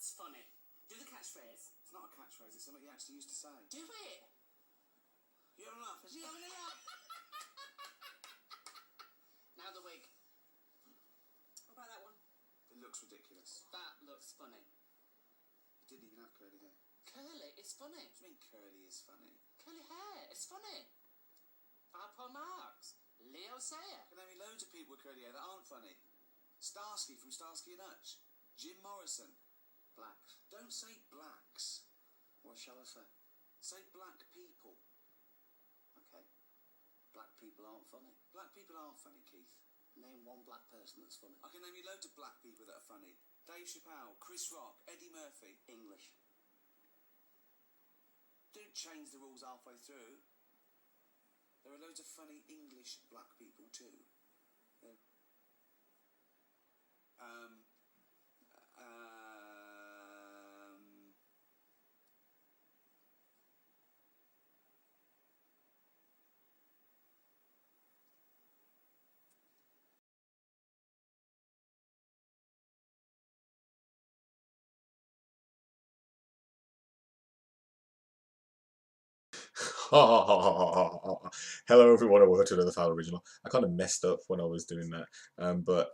That's funny. Do the catchphrase. It's not a catchphrase, it's something you actually used to say. Do it. You're having a laugh. Is he having a laugh? Now the wig. What about that one? It looks ridiculous. That looks funny. He didn't even have curly hair. Curly is funny. What do you mean curly is funny? Curly hair is funny. 5 marks. Leo Sayer. I can name you loads of people with curly hair that aren't funny. Starsky from Starsky and Hutch. Jim Morrison. Blacks. Don't say blacks. What shall I say? Say black people. Okay. Black people aren't funny. Black people are funny, Keith. Name one black person that's funny. I can name you loads of black people that are funny. Dave Chappelle, Chris Rock, Eddie Murphy. English. Don't change the rules halfway through. There are loads of funny English black people too. Yeah. Hello everyone and welcome to another Fowl original. I kind of messed up when I was doing that, but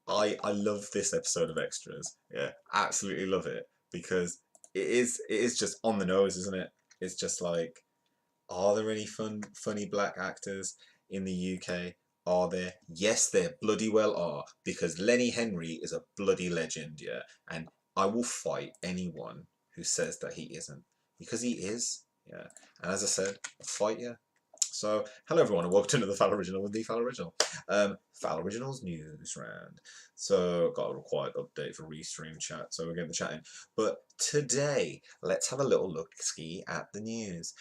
I love this episode of Extras. Yeah, absolutely love it because it is just on the nose, isn't it? It's just like, are there any funny black actors in the UK? Are there? Yes, there bloody well are, because Lenny Henry is a bloody legend, yeah, and I will fight anyone who says that he isn't, because he is. Yeah, and as I said, I'll fight you. So, hello everyone and welcome to another Fowl Original with the Fowl Original. Fowl Originals news round. So, got a required update for Restream chat, so we're getting the chat in. But today, let's have a little look-ski at the news.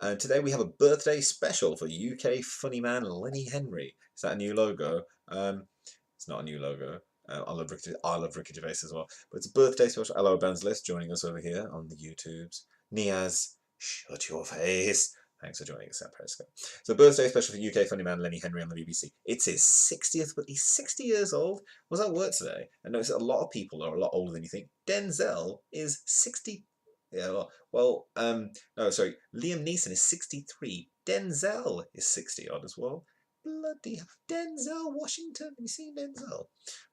Today we have a birthday special for UK funny man Lenny Henry. Is that a new logo? It's not a new logo. I love Ricky Gervais as well. But it's a birthday special. Hello, Ben's List, joining us over here on the YouTubes. Niaz. Shut your face. Thanks for joining us at Periscope. So, birthday special for UK funny man Lenny Henry on the BBC. It's his 60th, but he's 60 years old. Was that work today? I noticed that a lot of people are a lot older than you think. Denzel is 60. Yeah, well, no, sorry. Liam Neeson is 63. Denzel is 60 odd as well. Bloody Denzel Washington. Have you seen Denzel?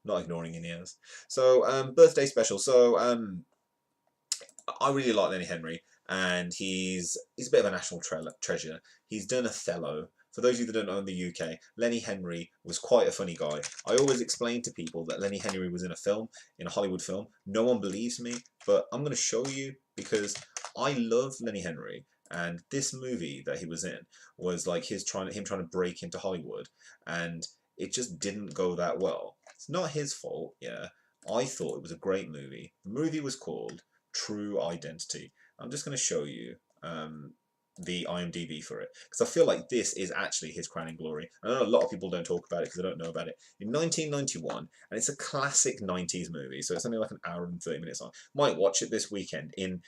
Not ignoring any ears. So, birthday special. So, I really like Lenny Henry. And he's a bit of a national treasure. He's done Othello. For those of you that don't know in the UK, Lenny Henry was quite a funny guy. I always explain to people that Lenny Henry was in a film, in a Hollywood film. No one believes me, but I'm going to show you because I love Lenny Henry. And this movie that he was in was like him trying to break into Hollywood, and it just didn't go that well. It's not his fault, yeah. I thought it was a great movie. The movie was called True Identity. I'm just going to show you the IMDb for it, because I feel like this is actually his crowning glory. I know a lot of people don't talk about it because they don't know about it. In 1991, and it's a classic 90s movie, so it's only like an hour and 30 minutes long. Might watch it this weekend in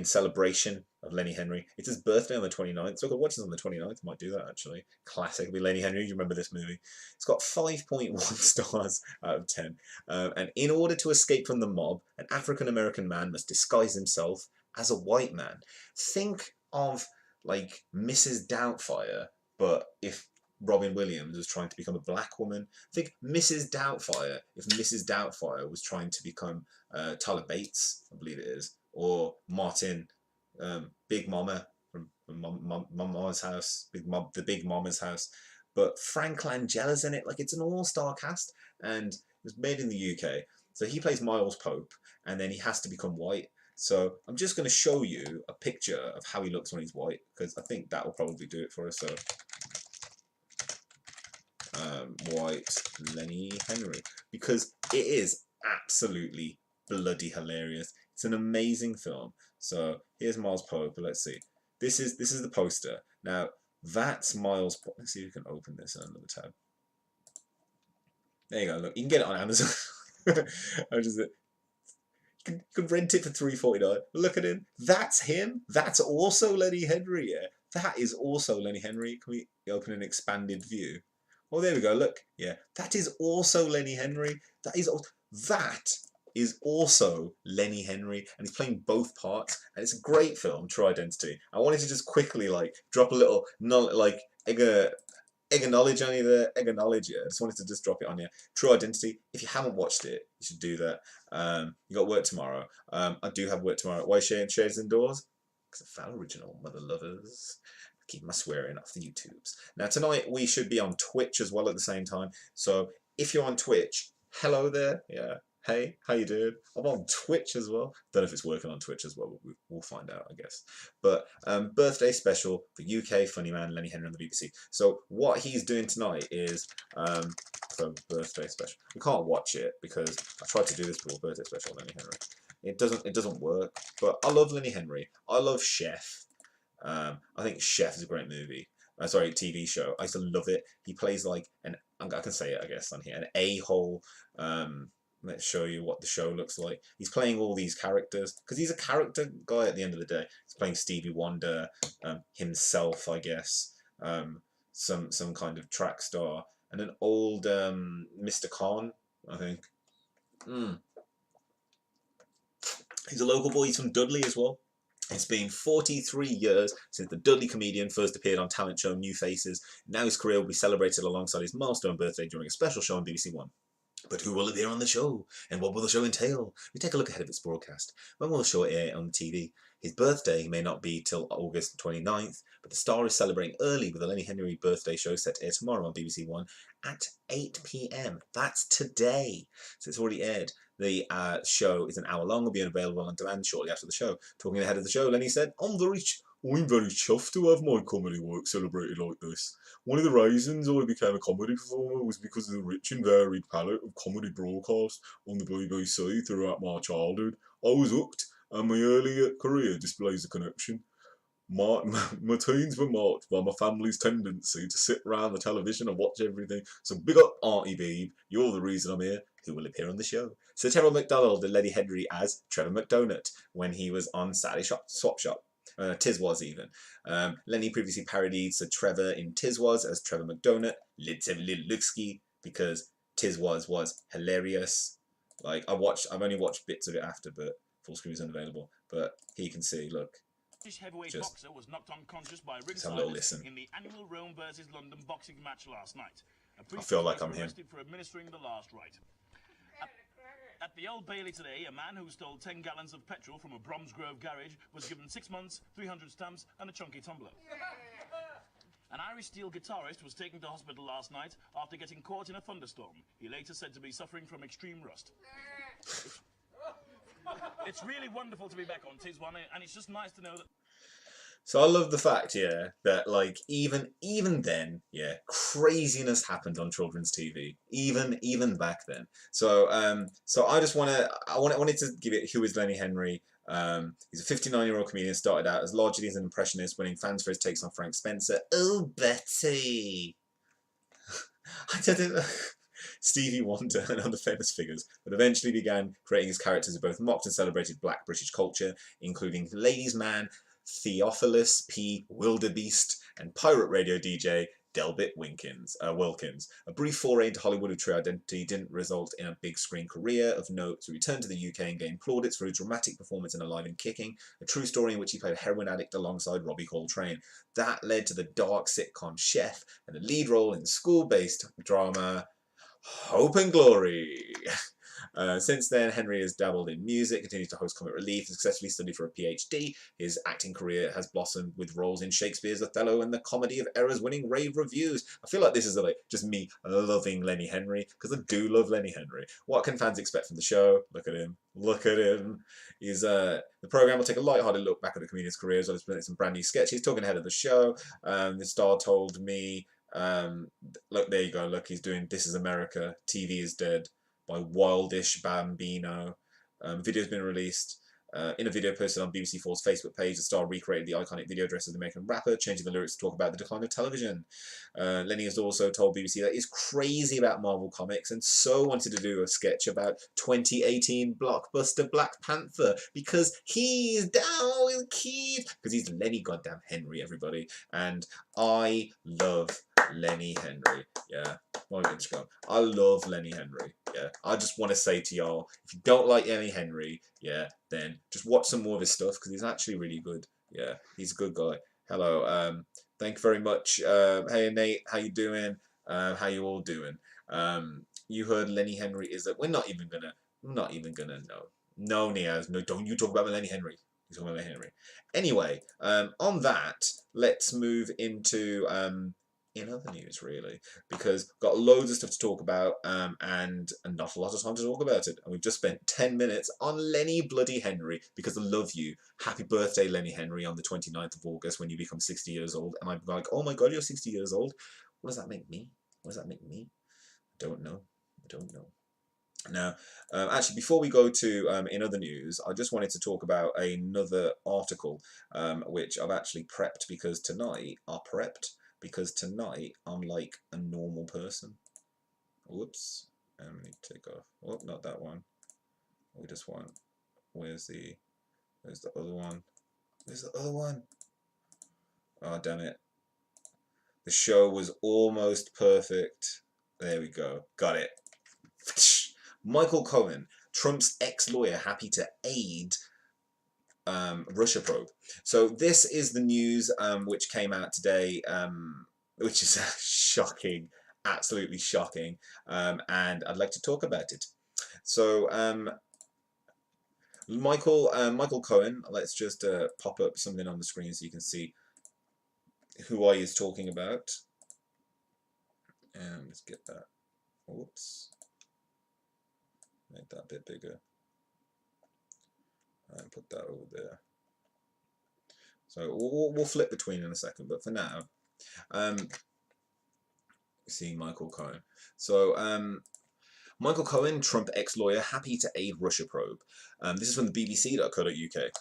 celebration of Lenny Henry. It's his birthday on the 29th, so I could watch this on the 29th. Might do that actually. Classic. It'll be Lenny Henry. You remember this movie? It's got 5.1 stars out of 10. And in order to escape from the mob, an African-American man must disguise himself as a white man. Think of like Mrs. Doubtfire, but if Robin Williams was trying to become a black woman. Think Mrs. Doubtfire if Mrs. Doubtfire was trying to become Tyler Bates, I believe it is, or Martin, Big Mama from Mama's house, the Big Mama's house. But Frank Langella's in it. Like, it's an all-star cast, and it was made in the UK. So he plays Miles Pope, and then he has to become white. So I'm just going to show you a picture of how he looks when he's white, because I think that will probably do it for us. So, white Lenny Henry, because it is absolutely bloody hilarious. It's an amazing film. So here's Miles Pope. Let's see. This is the poster. Now that's Miles Pope. Let's see if we can open this in another tab. There you go. Look, you can get it on Amazon. You can rent it for $3.49. Look at him. That's him. That's also Lenny Henry. Yeah, that is also Lenny Henry. Can we open an expanded view? Oh, there we go. Look. Yeah, that is also Lenny Henry. That is also Lenny Henry, and he's playing both parts, and it's a great film, True Identity. I wanted to just quickly like drop a little acknowledge on you there, acknowledge it. I just wanted to just drop it on you. True Identity. If you haven't watched it, you should do that. You got work tomorrow. I do have work tomorrow. Why Shades Indoors? Because a Fowl original, mother lovers. Keep my swearing off the YouTubes. Now tonight we should be on Twitch as well at the same time. So if you're on Twitch, hello there. Yeah. Hey, how you doing? I'm on Twitch as well. Don't know if it's working on Twitch as well. We'll find out, I guess. But birthday special for UK funny man Lenny Henry on the BBC. So what he's doing tonight is so birthday special. We can't watch it because I tried to do this before. Birthday special Lenny Henry. It doesn't work. But I love Lenny Henry. I love Chef. I think Chef is a great movie. Sorry, TV show. I used to love it. He plays like I can say it, I guess, on here, an a-hole. Let's show you what the show looks like. He's playing all these characters because he's a character guy at the end of the day. He's playing Stevie Wonder, himself, I guess, some kind of track star, and an old Mr. Khan, I think. He's a local boy. He's from Dudley as well. It's been 43 years since the Dudley comedian first appeared on talent show New Faces. Now his career will be celebrated alongside his milestone birthday during a special show on BBC One. But who will appear on the show? And what will the show entail? We take a look ahead of its broadcast. When will the show air on TV? His birthday may not be till August 29th, but the star is celebrating early with the Lenny Henry birthday show set to air tomorrow on BBC One at 8 PM. That's today. So it's already aired. The show is an hour long, will be available on demand shortly after the show. Talking ahead of the show, Lenny said, I'm very chuffed to have my comedy work celebrated like this. One of the reasons I became a comedy performer was because of the rich and varied palette of comedy broadcast on the BBC throughout my childhood. I was hooked, and my early career displays a connection. My teens were marked by my family's tendency to sit around the television and watch everything. So big up Auntie Beeb, you're the reason I'm here. Who will appear on the show? Sir Terrell McDonald and Lenny Henry as Trevor McDonald when he was on Saturday Swap Shop. Tiswas even. Lenny previously parodied Sir Trevor in Tiswas as Trevor McDonald, Lidluxky, because Tiswas was hilarious. Like I've only watched bits of it after, but full screen is unavailable. But here you can see, look. British heavyweight boxer was knocked unconscious by ringside in the annual Rome versus London boxing match last night. I feel like I'm him. For administering the last rite. At the Old Bailey today, a man who stole 10 gallons of petrol from a Bromsgrove garage was given 6 months, 300 stamps, and a chunky tumbler. An Irish steel guitarist was taken to hospital last night after getting caught in a thunderstorm. He later said to be suffering from extreme rust. It's really wonderful to be back on Tiswan, and it's just nice to know that. So I love the fact, yeah, that like even then, yeah, craziness happened on children's TV, even back then. So so I wanted to give it who is Lenny Henry. He's a 59-year-old comedian, started out as largely as an impressionist, winning fans for his takes on Frank Spencer. Oh, Betty. I don't know. Stevie Wonder and other famous figures, but eventually began creating his characters who both mocked and celebrated black British culture, including Ladies' Man, Theophilus P. Wildebeest, and pirate radio DJ Delbert Wilkins. A brief foray into Hollywood with True Identity didn't result in a big screen career of note, so he returned to the UK and gained plaudits for his dramatic performance in Alive and Kicking, a true story in which he played a heroin addict alongside Robbie Coltrane. That led to the dark sitcom Chef and the lead role in the school-based drama Hope and Glory. Since then, Henry has dabbled in music, continues to host Comic Relief, and successfully studied for a PhD. His acting career has blossomed with roles in Shakespeare's Othello and The Comedy of Errors, winning rave reviews. I feel like this is like just me loving Lenny Henry, because I do love Lenny Henry. What can fans expect from the show? Look at him. Look at him. The programme will take a light-hearted look back at the comedian's career, as well as present some brand new sketches. Talking ahead of the show, the star told me, look, there you go, look, he's doing This Is America, TV is Dead, by Wildish Bambino. Video's been released. In a video posted on BBC4's Facebook page, the star recreated the iconic video dress of the American rapper, changing the lyrics to talk about the decline of television. Lenny has also told BBC that he's crazy about Marvel Comics and so wanted to do a sketch about 2018 blockbuster Black Panther because he's down with kids. Because he's Lenny goddamn Henry, everybody. And I love Lenny Henry. Yeah, on Instagram. I love Lenny Henry. Yeah, I just want to say to y'all, if you don't like Lenny Henry, yeah, then just watch some more of his stuff because he's actually really good. Yeah, he's a good guy. Hello. Thank you very much. Hey Nate, how you doing? How you all doing? You heard Lenny Henry is that we're not even gonna know. No, Niaz, no, don't you talk about Lenny Henry. You talk about Lenny Henry. Anyway, on that, let's move into in other news really, because got loads of stuff to talk about, and not a lot of time to talk about it. And we've just spent 10 minutes on Lenny bloody Henry because I love you. Happy birthday, Lenny Henry, on the 29th of August when you become 60 years old. And I'm like, oh my God, you're 60 years old. What does that make me? What does that make me? I don't know. I don't know. Now, actually, before we go to in other news, I just wanted to talk about another article, which I've actually prepped because tonight I'm like a normal person. Whoops. Let me take off. Oh, not that one. We just want. Where's the other one? Where's the other one? Oh, damn it. The show was almost perfect. There we go. Got it. Michael Cohen, Trump's ex-lawyer, happy to aid Russia probe. So this is the news which came out today, which is shocking, absolutely shocking, and I'd like to talk about it. So Michael Cohen, let's just pop up something on the screen so you can see who I is talking about. And let's get that. Oops. Make that a bit bigger and put that over there. So we'll flip between in a second, but for now, see Michael Cohen. So Michael Cohen, Trump ex-lawyer, happy to aid Russia probe. This is from the BBC.co.uk.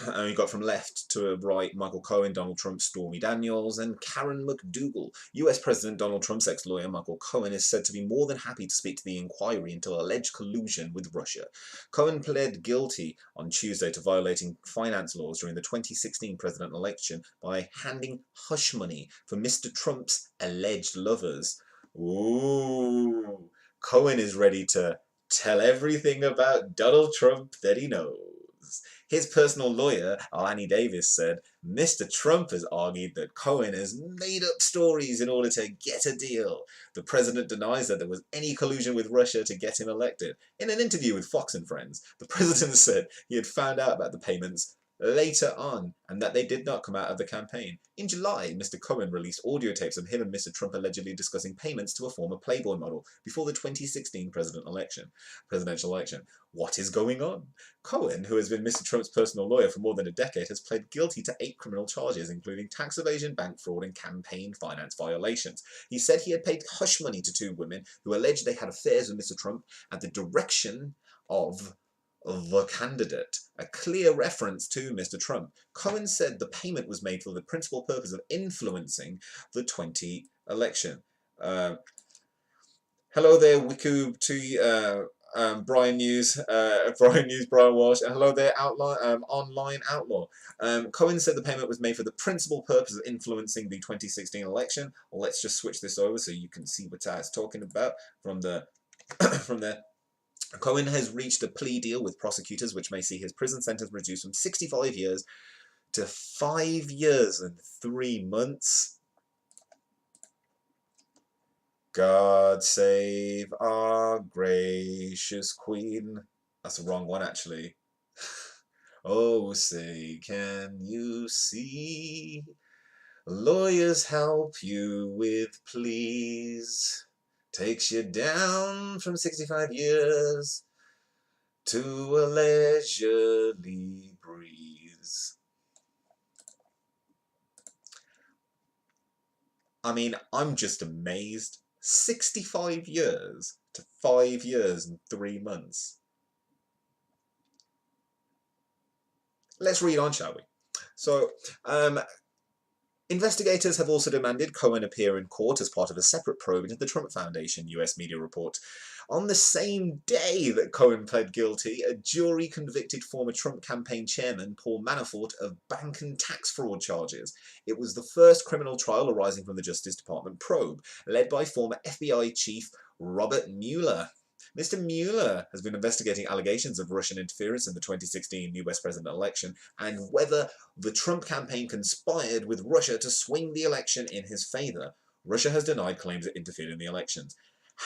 And we got from left to right Michael Cohen, Donald Trump, Stormy Daniels, and Karen McDougal. US President Donald Trump's ex-lawyer Michael Cohen is said to be more than happy to speak to the inquiry into alleged collusion with Russia. Cohen pled guilty on Tuesday to violating finance laws during the 2016 presidential election by handing hush money for Mr. Trump's alleged lovers. Ooh, Cohen is ready to tell everything about Donald Trump that he knows. His personal lawyer, Alani Davis, said, Mr. Trump has argued that Cohen has made up stories in order to get a deal. The president denies that there was any collusion with Russia to get him elected. In an interview with Fox and Friends, the president said he had found out about the payments later on and that they did not come out of the campaign. In July, Mr. Cohen released audio tapes of him and Mr. Trump allegedly discussing payments to a former Playboy model before the 2016 presidential election. What is going on? Cohen, who has been Mr. Trump's personal lawyer for more than a decade, has pled guilty to 8 criminal charges, including tax evasion, bank fraud, and campaign finance violations. He said he had paid hush money to 2 women who alleged they had affairs with Mr. Trump at the direction of the candidate, a clear reference to Mr. Trump. Cohen said the payment was made for the principal purpose of influencing the 2020 election. Hello there, Wiku to Brian News, Brian Walsh, and hello there, Online Outlaw. Cohen said the payment was made for the principal purpose of influencing the 2016 election. Well, let's just switch this over so you can see what I was talking about from the from there. Cohen has reached a plea deal with prosecutors which may see his prison sentence reduced from 65 years to 5 years and 3 months. God save our gracious Queen. That's the wrong one, actually. Oh, say, can you see? Lawyers help you with pleas. Takes you down from 65 years to a leisurely breeze. I mean, I'm just amazed. 65 years to 5 years and 3 months. Let's read on, shall we? So, investigators have also demanded Cohen appear in court as part of a separate probe into the Trump Foundation, US media report. On the same day that Cohen pled guilty, a jury convicted former Trump campaign chairman Paul Manafort of bank and tax fraud charges. It was the first criminal trial arising from the Justice Department probe, led by former FBI chief Robert Mueller. Mr. Mueller has been investigating allegations of Russian interference in the 2016 US presidential election and whether the Trump campaign conspired with Russia to swing the election in his favor. Russia has denied claims it interfered in the elections.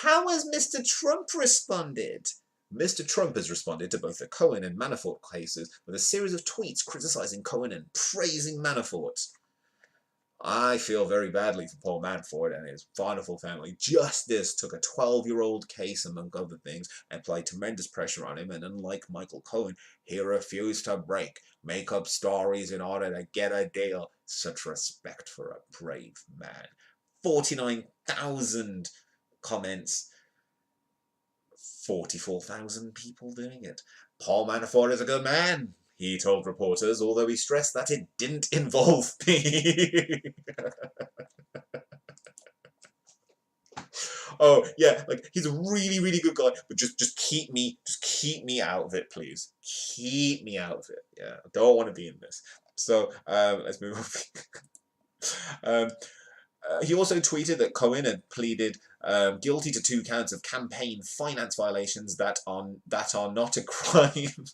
How has Mr. Trump responded? Mr. Trump has responded to both the Cohen and Manafort cases with a series of tweets criticizing Cohen and praising Manafort. I feel very badly for Paul Manafort and his wonderful family. Justice took a 12-year-old case, among other things, and applied tremendous pressure on him, and unlike Michael Cohen, he refused to make up stories in order to get a deal. Such respect for a brave man. 49,000 comments, 44,000 people doing it. Paul Manafort is a good man, he told reporters, although he stressed that it didn't involve me. Oh yeah, like he's a really, really good guy, but just keep me out of it, please. Keep me out of it. Yeah, I don't want to be in this. So let's move on. He also tweeted that Cohen had pleaded guilty to 2 counts of campaign finance violations that are not a crime.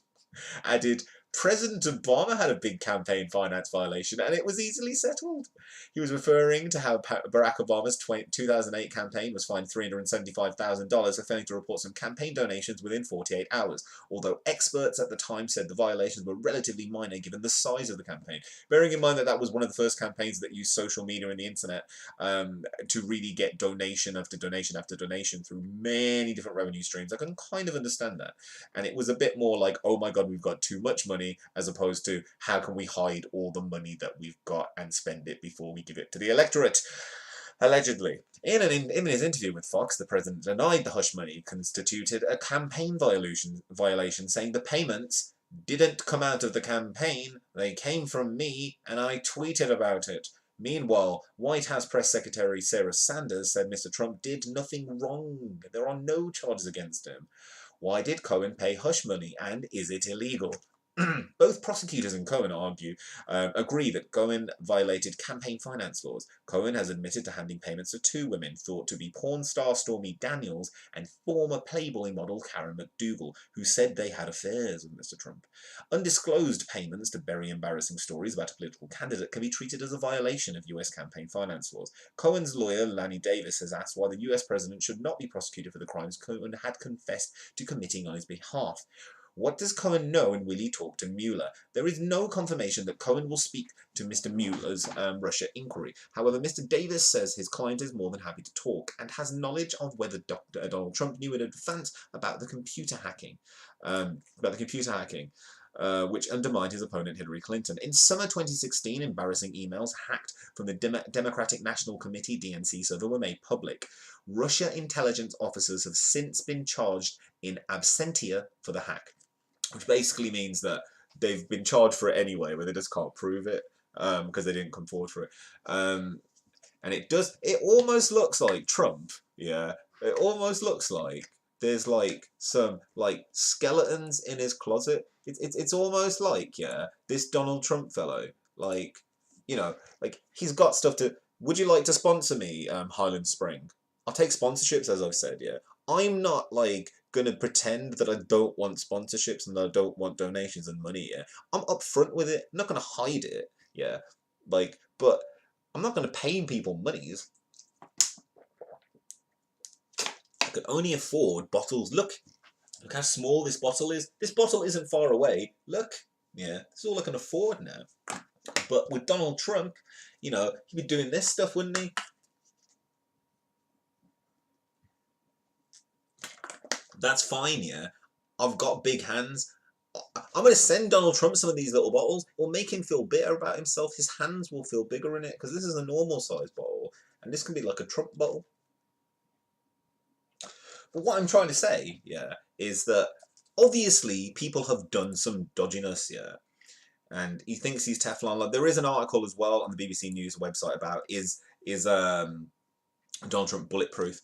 Added, President Obama had a big campaign finance violation and it was easily settled. He was referring to how Barack Obama's 2008 campaign was fined $375,000 for failing to report some campaign donations within 48 hours, although experts at the time said the violations were relatively minor given the size of the campaign. Bearing in mind that that was one of the first campaigns that used social media and the internet to really get donation after donation after donation through many different revenue streams, I can kind of understand that. And it was a bit more like, oh my god, we've got too much money, as opposed to how can we hide all the money that we've got and spend it before we give it to the electorate. Allegedly. In his interview with Fox, the president denied the hush money constituted a campaign violation, saying the payments didn't come out of the campaign, they came from me, and I tweeted about it. Meanwhile, White House Press Secretary Sarah Sanders said Mr. Trump did nothing wrong. There are no charges against him. Why did Cohen pay hush money, and is it illegal? Both prosecutors and Cohen agree that Cohen violated campaign finance laws. Cohen has admitted to handing payments to 2 women thought to be porn star Stormy Daniels and former Playboy model Karen McDougal, who said they had affairs with Mr. Trump. Undisclosed payments to bury embarrassing stories about a political candidate can be treated as a violation of US campaign finance laws. Cohen's lawyer, Lanny Davis, has asked why the US president should not be prosecuted for the crimes Cohen had confessed to committing on his behalf. What does Cohen know and will he talk to Mueller? There is no confirmation that Cohen will speak to Mr. Mueller's Russia inquiry. However, Mr. Davis says his client is more than happy to talk and has knowledge of whether Donald Trump knew in advance about the computer hacking, which undermined his opponent Hillary Clinton. In summer 2016, embarrassing emails hacked from the Democratic National Committee DNC server were made public. Russia intelligence officers have since been charged in absentia for the hack, which basically means that they've been charged for it anyway, but they just can't prove it because they didn't come forward for it. And it almost looks like Trump, yeah, it almost looks like there's like some like skeletons in his closet. It's almost like, yeah, this Donald Trump fellow, like, you know, like he's got stuff to, would you like to sponsor me, Highland Spring? I'll take sponsorships, as I've said, yeah. I'm not like gonna pretend that I don't want sponsorships and that I don't want donations and money, yeah. I'm upfront with it. I'm not gonna hide it, yeah. Like, but I'm not gonna pay people monies. I could only afford bottles. Look how small this bottle is. This bottle isn't far away. Look, yeah, it's all I can afford now. But with Donald Trump, you know, he'd be doing this stuff, wouldn't he? That's fine, yeah. I've got big hands. I'm going to send Donald Trump some of these little bottles. It will make him feel better about himself. His hands will feel bigger in it because this is a normal size bottle. And this can be like a Trump bottle. But what I'm trying to say, yeah, is that obviously people have done some dodginess, yeah. And he thinks he's Teflon. Like, there is an article as well on the BBC News website about is Donald Trump bulletproof?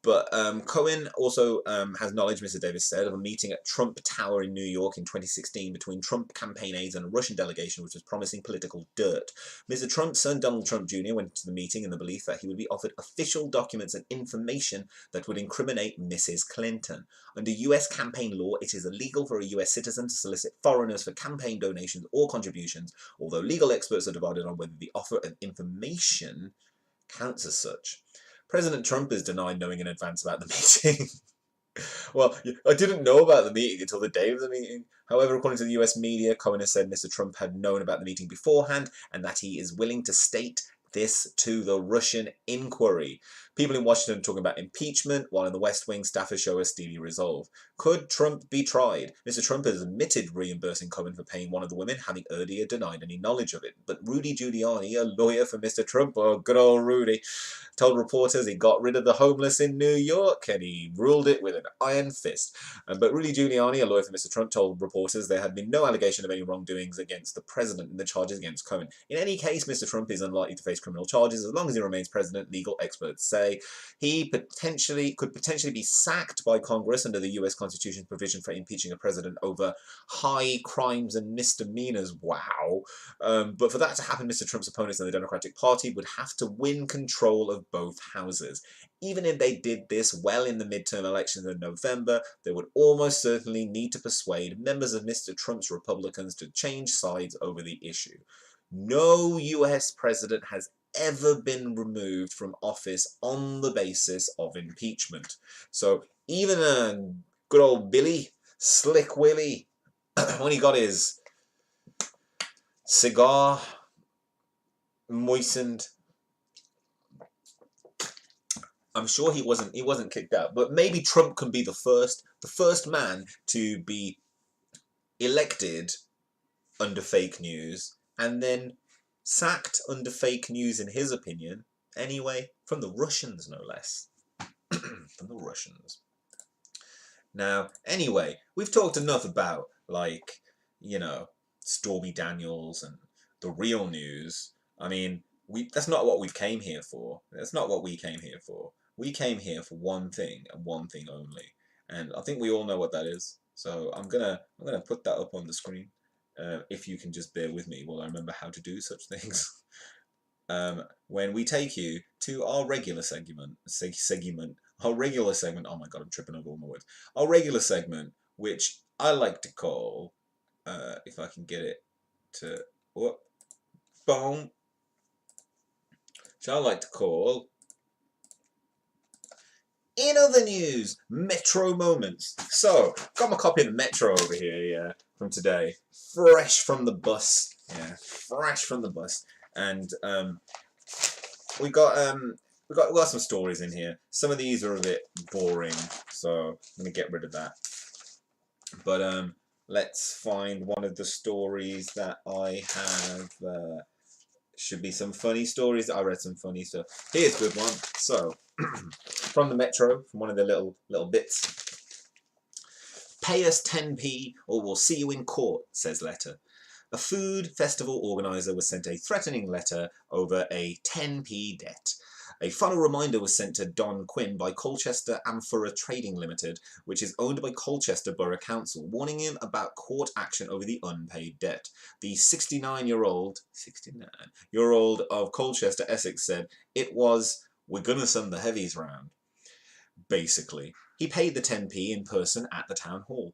But Cohen also has knowledge, Mr. Davis said, of a meeting at Trump Tower in New York in 2016 between Trump campaign aides and a Russian delegation which was promising political dirt. Mr. Trump's son, Donald Trump Jr., went to the meeting in the belief that he would be offered official documents and information that would incriminate Mrs. Clinton. Under US campaign law, it is illegal for a US citizen to solicit foreigners for campaign donations or contributions, although legal experts are divided on whether the offer of information counts as such. President Trump is denied knowing in advance about the meeting. Well, I didn't know about the meeting until the day of the meeting. However, according to the US media, Cohen has said Mr. Trump had known about the meeting beforehand and that he is willing to state this to the Russian inquiry. People in Washington are talking about impeachment, while in the West Wing, staffers show a steely resolve. Could Trump be tried? Mr. Trump has admitted reimbursing Cohen for paying one of the women, having earlier denied any knowledge of it. But Rudy Giuliani, a lawyer for Mr. Trump, oh, good old Rudy, told reporters he got rid of the homeless in New York and he ruled it with an iron fist. But Rudy Giuliani, a lawyer for Mr. Trump, told reporters there had been no allegation of any wrongdoings against the president in the charges against Cohen. In any case, Mr. Trump is unlikely to face criminal charges as long as he remains president, legal experts say. He could potentially be sacked by Congress under the US Constitution's provision for impeaching a president over high crimes and misdemeanors. Wow. But for that to happen, Mr. Trump's opponents in the Democratic Party would have to win control of both houses. Even if they did this well in the midterm elections in November, they would almost certainly need to persuade members of Mr. Trump's Republicans to change sides over the issue. No US president has ever been removed from office on the basis of impeachment. So even good old Billy, Slick Willie, when he got his cigar moistened, I'm sure he wasn't kicked out. But maybe Trump can be the first man to be elected under fake news and then sacked under fake news, in his opinion, anyway, from the Russians, no less. From the Russians. Now, anyway, we've talked enough about, like, you know, Stormy Daniels and the real news. I mean, that's not what we came here for. That's not what we came here for. We came here for one thing and one thing only. And I think we all know what that is. So I'm gonna put that up on the screen. If you can just bear with me while I remember how to do such things. When we take you to our regular segment, oh my god, I'm tripping over all my words. Our regular segment, which I like to call, if I can get it to, boom, which I like to call, in other news, Metro Moments. So, got my copy of the Metro over here, yeah, from today. Fresh from the bus. Yeah, fresh from the bus. And we got some stories in here. Some of these are a bit boring, so I'm gonna get rid of that. But let's find one of the stories that I have. Should be some funny stories. I read some funny stuff. Here's a good one. So, from the Metro, from one of the little bits. Pay us 10p or we'll see you in court, says letter. A food festival organiser was sent a threatening letter over a 10p debt. A final reminder was sent to Don Quinn by Colchester Amphora Trading Limited, which is owned by Colchester Borough Council, warning him about court action over the unpaid debt. The 69-year-old of Colchester, Essex said, it was, we're gonna send the heavies round. Basically. He paid the 10p in person at the town hall.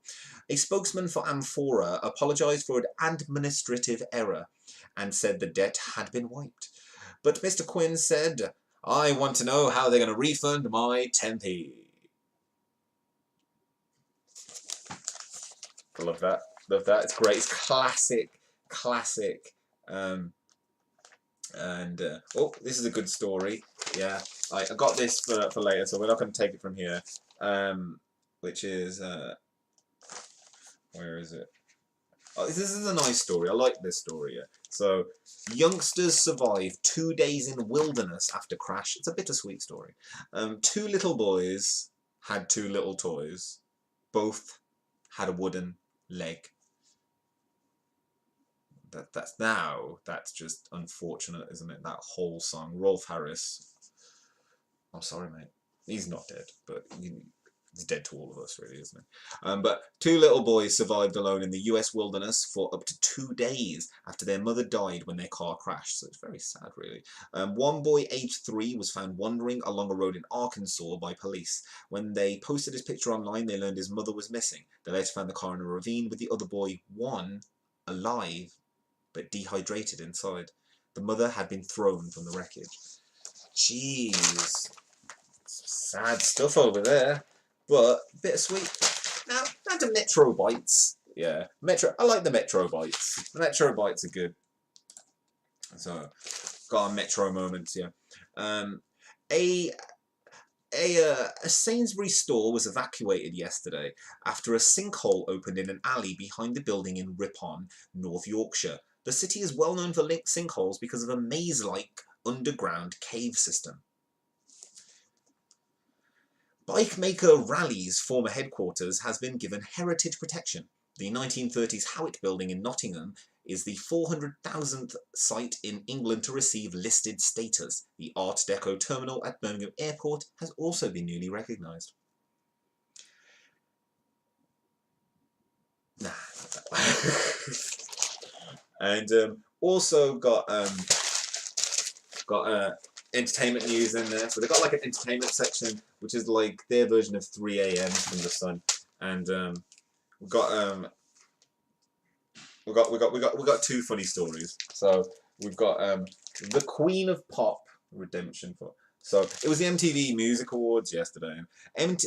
A spokesman for Amphora apologised for an administrative error and said the debt had been wiped. But Mr. Quinn said, I want to know how they're going to refund my 10p. I love that. Love that. It's great. It's classic. Oh, this is a good story. Yeah, I got this for later, so we're not going to take it from here. Which is, where is it? Oh, this is a nice story. I like this story. Yeah. So, youngsters survive 2 days in wilderness after crash. It's a bittersweet story. 2 little boys had 2 little toys. Both had a wooden leg. That's just unfortunate, isn't it? That whole song. Rolf Harris. I'm sorry, mate. He's not dead, but he's dead to all of us, really, isn't he? But 2 little boys survived alone in the US wilderness for up to 2 days after their mother died when their car crashed. So it's very sad, really. One boy, aged 3, was found wandering along a road in Arkansas by police. When they posted his picture online, they learned his mother was missing. They later found the car in a ravine with the other boy, 1, alive, but dehydrated inside. The mother had been thrown from the wreckage. Jeez. Sad stuff over there. But bittersweet. Now to Metro Bites. Yeah, I like the Metro Bites. The Metro Bites are good. So, got our Metro moments. Yeah. A Sainsbury's store was evacuated yesterday after a sinkhole opened in an alley behind the building in Ripon, North Yorkshire. The city is well known for sinkholes because of a maze-like underground cave system. Bike maker Rally's former headquarters has been given heritage protection. The 1930s Howitt building in Nottingham is the 400,000th site in England to receive listed status. The Art Deco terminal at Birmingham Airport has also been newly recognised. Nah, not that one. And also got entertainment news in there. So they've got like an entertainment section, which is like their version of 3 AM from the Sun. And we've got 2 funny stories. So we've got the Queen of Pop redemption for. So it was the MTV Music Awards yesterday.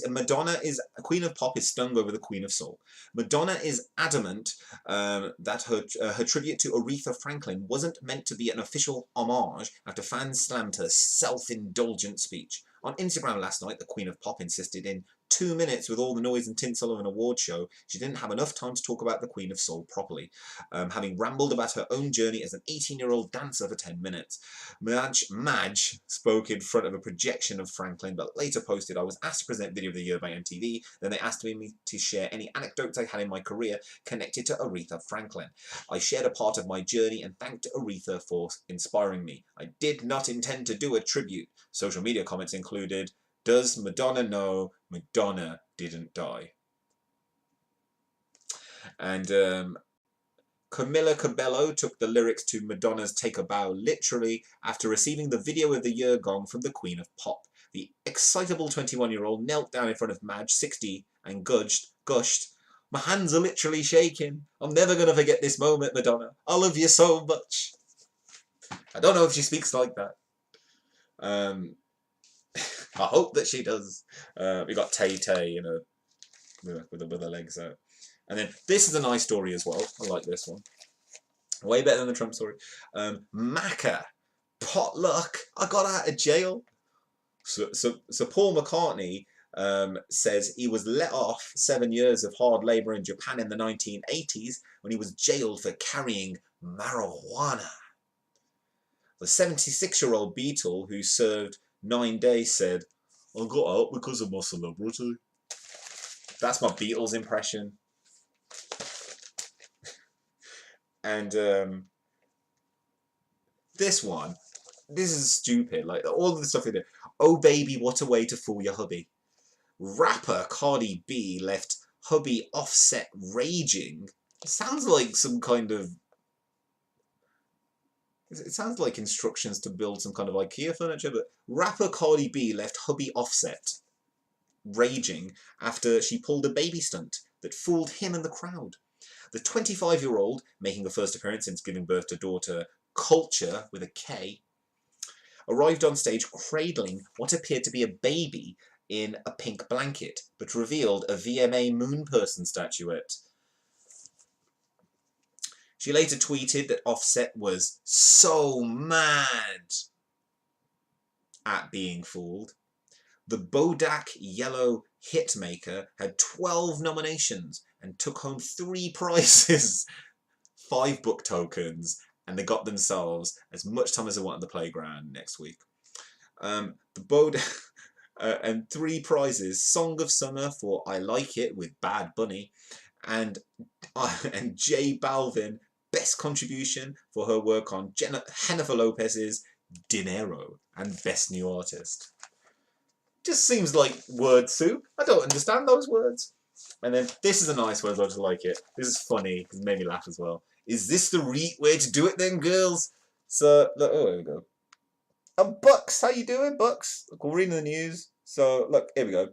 Madonna is Queen of Pop is stung over the Queen of Soul. Madonna is adamant that her tribute to Aretha Franklin wasn't meant to be an official homage after fans slammed her self-indulgent speech. On Instagram last night, the Queen of Pop insisted in 2 minutes with all the noise and tinsel of an award show, she didn't have enough time to talk about the Queen of Soul properly, having rambled about her own journey as an 18-year-old dancer for 10 minutes. Madge spoke in front of a projection of Franklin, but later posted, "I was asked to present Video of the Year by MTV, then they asked me to share any anecdotes I had in my career connected to Aretha Franklin. I shared a part of my journey and thanked Aretha for inspiring me. I did not intend to do a tribute." Social media comments included, "Does Madonna know Madonna didn't die?" And Camila Cabello took the lyrics to Madonna's Take a Bow literally after receiving the Video of the Year gong from the Queen of Pop. The excitable 21-year-old knelt down in front of Madge, 60, and gushed, "My hands are literally shaking. I'm never going to forget this moment, Madonna. I love you so much." I don't know if she speaks like that. I hope that she does. We got Tay-Tay, you know, with her legs out. And then this is a nice story as well. I like this one. Way better than the Trump story. Macca, potluck. I got out of jail. So Paul McCartney says he was let off 7 years of hard labour in Japan in the 1980s when he was jailed for carrying marijuana. The 76-year-old Beatle who served 9 days said, "I got out because of my celebrity." That's my Beatles impression. And this is stupid. Like all of the stuff they do. "Oh baby, what a way to fool your hubby." Rapper Cardi B left hubby Offset raging. It sounds like some kind of. It sounds like instructions to build some kind of IKEA furniture, but rapper Cardi B left hubby Offset raging after she pulled a baby stunt that fooled him and the crowd. The 25-year-old, making the first appearance since giving birth to daughter Culture with a K, arrived on stage cradling what appeared to be a baby in a pink blanket, but revealed a VMA moon person statuette. She later tweeted that Offset was so mad at being fooled. The Bodak Yellow hitmaker had 12 nominations and took home 3 prizes, 5 book tokens, and they got themselves as much time as they want on the playground next week. The Bodak and 3 prizes: Song of Summer for I Like It with Bad Bunny, and J Balvin Best Contribution for her work on Jennifer Lopez's Dinero, and Best New Artist. just seems like word soup. I don't understand those words. And then this is a nice word, I just like it. This is funny, it made me laugh as well. Is this the way to do it then, girls? So, look, oh, here we go. Bucks, how you doing, Bucks? Look, we're reading the news. So, look, here we go.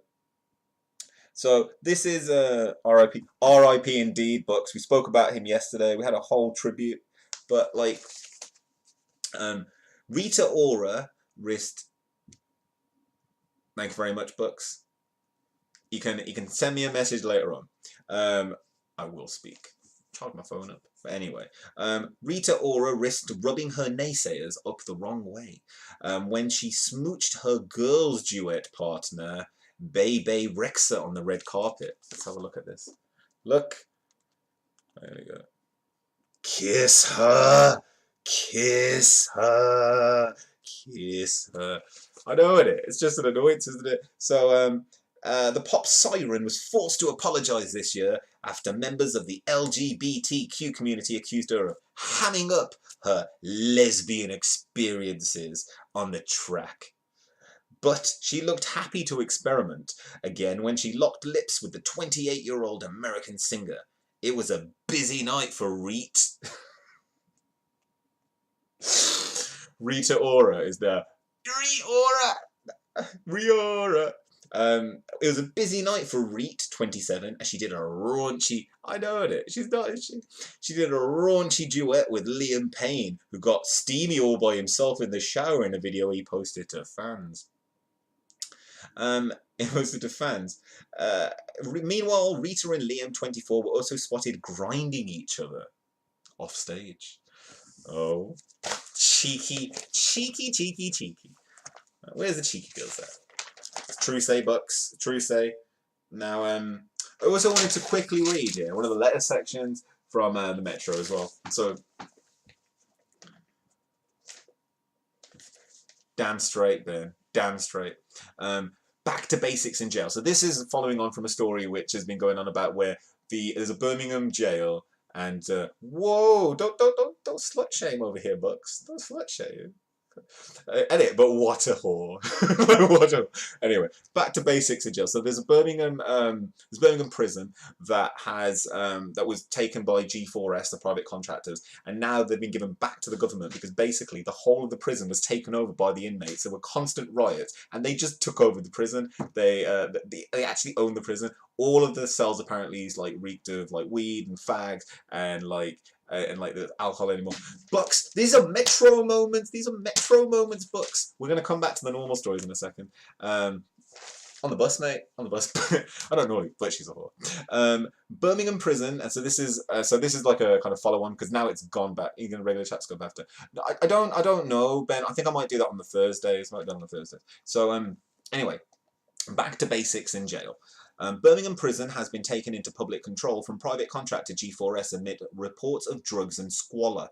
So, this is RIP indeed, Bucks. We spoke about him yesterday. We had a whole tribute. But, like, Rita Ora wrist. Thank you very much, Bucks. You can send me a message later on. I will speak. Charge my phone up. But anyway, Rita Ora risked rubbing her naysayers up the wrong way when she smooched her girls' duet partner, Bebe Rexha, on the red carpet. Let's have a look at this. Look. There we go. Kiss her. Kiss her. Kiss her. I know it. It's just an annoyance, isn't it? So, the pop siren was forced to apologise this year after members of the LGBTQ community accused her of hamming up her lesbian experiences on the track. But she looked happy to experiment again when she locked lips with the 28-year-old American singer. It was a busy night for Rita Ora is there. Riora. It was a busy night for Reet, 27, as she did a raunchy. I know it. She's not. She did a raunchy duet with Liam Payne, who got steamy all by himself in the shower in a video he posted to fans. Meanwhile, Rita and Liam, 24, were also spotted grinding each other off stage. Oh, cheeky. Where's the cheeky girls at? True say, Bucks. True say. Now, I also wanted to quickly read one of the letter sections from the Metro as well. So, damn straight, Ben. Damn straight. Back to basics in jail. So this is following on from a story which has been going on about where there's a Birmingham jail and whoa, don't slut shame over here, Bucks. Don't slut shame. Edit, but what a whore. Anyway, back to basics in jail. So there's a Birmingham prison that has that was taken by G4S, the private contractors, and now they've been given back to the government because basically the whole of the prison was taken over by the inmates. There were constant riots, and they just took over the prison. They actually own the prison. All of the cells apparently is like reeked of like weed and fags and like the alcohol anymore. Bucks, these are Metro moments. These are Metro moments, Bucks. We're gonna come back to the normal stories in a second. On the bus, mate. On the bus. I don't know, but she's a whore. Birmingham prison, and so this is like a kind of follow-on because now it's gone back. You're gonna regular chat's gone back after. I don't know, Ben. I think I might do that on the Thursdays. Might do on the Thursdays. So anyway, back to basics in jail. Birmingham prison has been taken into public control from private contractor G4S amid reports of drugs and squalor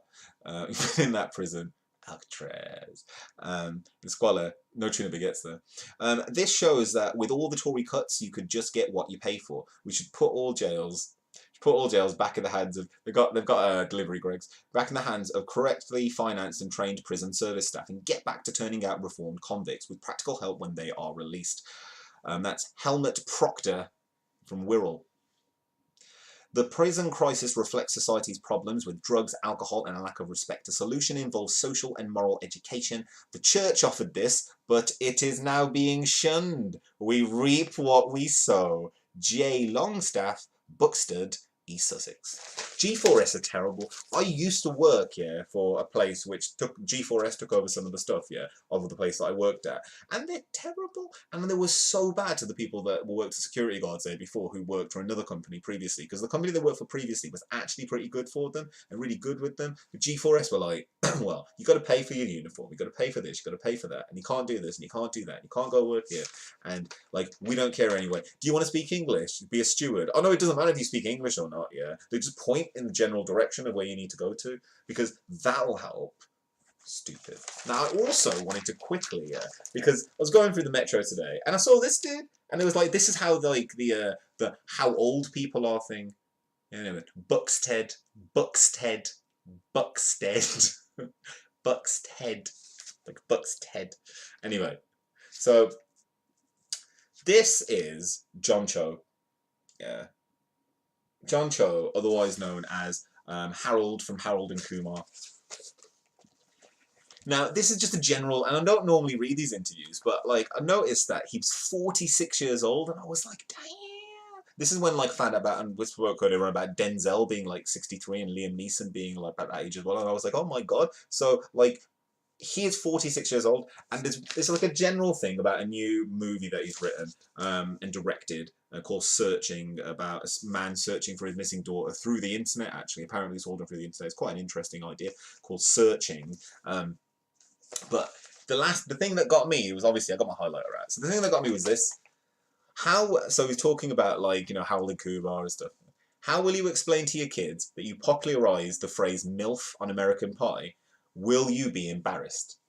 in that prison. Alcatraz. The squalor, no tuna baguettes there. This shows that with all the Tory cuts, you could just get what you pay for. We should put all jails back in the hands of they've got delivery Gregs back in the hands of correctly financed and trained prison service staff and get back to turning out reformed convicts with practical help when they are released. That's Helmut Proctor from Wirral. The prison crisis reflects society's problems with drugs, alcohol, and a lack of respect. The solution involves social and moral education. The church offered this, but it is now being shunned. We reap what we sow. J. Longstaff, Buxted, East Sussex. G4S are terrible. I used to work for a place which G4S took over some of the stuff of the place that I worked at, and they're terrible. And they were so bad to the people that worked as security guards there before, who worked for another company previously, because the company they worked for previously was actually pretty good for them and really good with them. But G4S were like, well, you got to pay for your uniform, you got to pay for this, you got to pay for that, and you can't do this and you can't do that, and you can't go work here, and like we don't care anyway. Do you want to speak English? Be a steward. Oh no, it doesn't matter if you speak English or not. They just point in the general direction of where you need to go to, because that'll help. Stupid. Now I also wanted to quickly, because I was going through the Metro today and I saw this dude, and it was like, this is how the how old people are thing. Anyway, Buxted, like Buxted. Anyway, so This is John Cho. Yeah. John Cho, otherwise known as Harold from Harold and Kumar. Now, this is just a general, and I don't normally read these interviews, but like I noticed that he's 46 years old, and I was like, damn. This is when like I found out about, and we spoke earlier about Denzel being like 63 and Liam Neeson being like at that age as well, and I was like, oh my god. So like, he is 46 years old, and there's like a general thing about a new movie that he's written and directed called Searching, about a man searching for his missing daughter through the internet. Actually, apparently it's all done through the internet. It's quite an interesting idea, called Searching. But the thing that got me was, obviously I got my highlighter out. So the thing that got me was this. So he's talking about like, you know, Harold and Kumar and stuff. How will you explain to your kids that you popularized the phrase MILF on American Pie? Will you be embarrassed?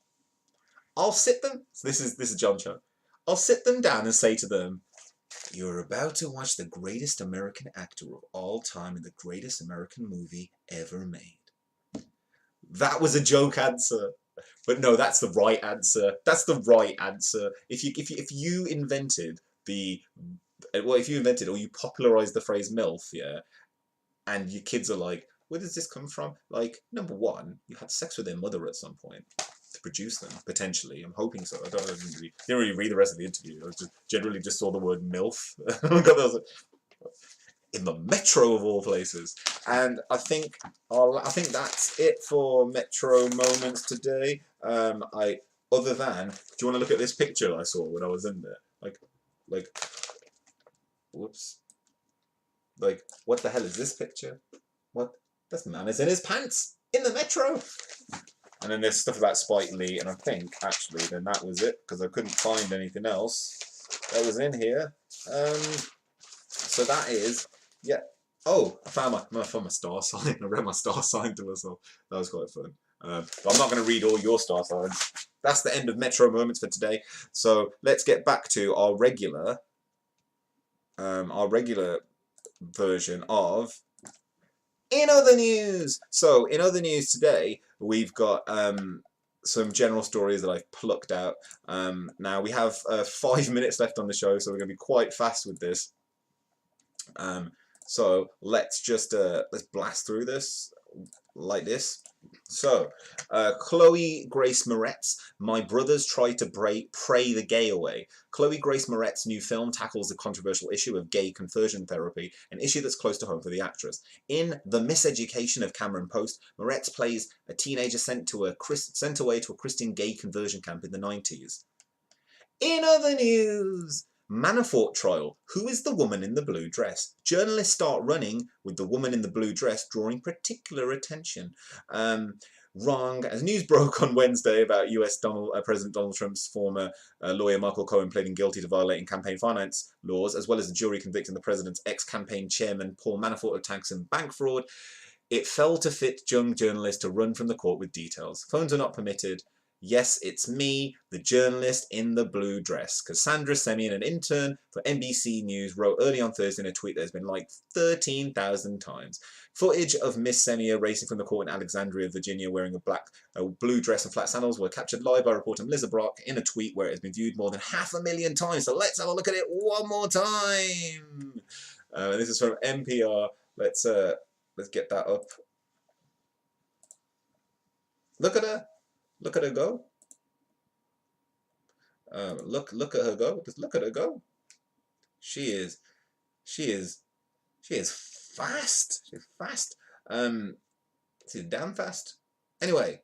I'll sit them. So this is John Cho. I'll sit them down and say to them, you're about to watch the greatest American actor of all time in the greatest American movie ever made. That was a joke answer. But no, that's the right answer. That's the right answer. If you invented or you popularized the phrase MILF, yeah, and your kids are like, where does this come from? Like, number one, you had sex with their mother at some point to produce them, potentially. I'm hoping so. I didn't really read the rest of the interview. I generally just saw the word MILF. In the Metro of all places. And I think that's it for Metro Moments today. Other than, do you want to look at this picture I saw when I was in there? Like, whoops. Like, what the hell is this picture? What? This man is in his pants in the Metro. And then there's stuff about Spike Lee, and I think actually then that was it, because I couldn't find anything else that was in here. So that is. Yeah. Oh, I found my star sign. I read my star sign to myself. That was quite fun. But I'm not going to read all your star signs. That's the end of Metro Moments for today. So let's get back to our regular version of In Other News. So in other news today, we've got some general stories that I've plucked out. Now we have 5 minutes left on the show, so we're going to be quite fast with this. So let's just let's blast through this like this. So, Chloe Grace Moretz, My Brothers Try to Pray the Gay Away. Chloe Grace Moretz's new film tackles the controversial issue of gay conversion therapy, an issue that's close to home for the actress. In The Miseducation of Cameron Post, Moretz plays a teenager sent away to a Christian gay conversion camp in the 90s. In other news, Manafort trial. Who is the woman in the blue dress? Journalists start running with the woman in the blue dress drawing particular attention. Wrong. As news broke on Wednesday about US President Donald Trump's former lawyer Michael Cohen pleading guilty to violating campaign finance laws, as well as the jury convicting the president's ex-campaign chairman Paul Manafort of tax and bank fraud, it fell to fit young journalists to run from the court with details. Phones are not permitted. Yes, it's me, the journalist in the blue dress. Cassandra Semien, an intern for NBC News, wrote early on Thursday in a tweet that has been liked 13,000 times. Footage of Miss Semien racing from the court in Alexandria, Virginia, wearing a blue dress and flat sandals were captured live by reporter Melissa Brock in a tweet where it has been viewed more than 500,000 times. So let's have a look at it one more time. This is from NPR. Let's get that up. Look at her. Look at her go. Look at her go. Just look at her go. She is fast. She's fast. She's damn fast. Anyway,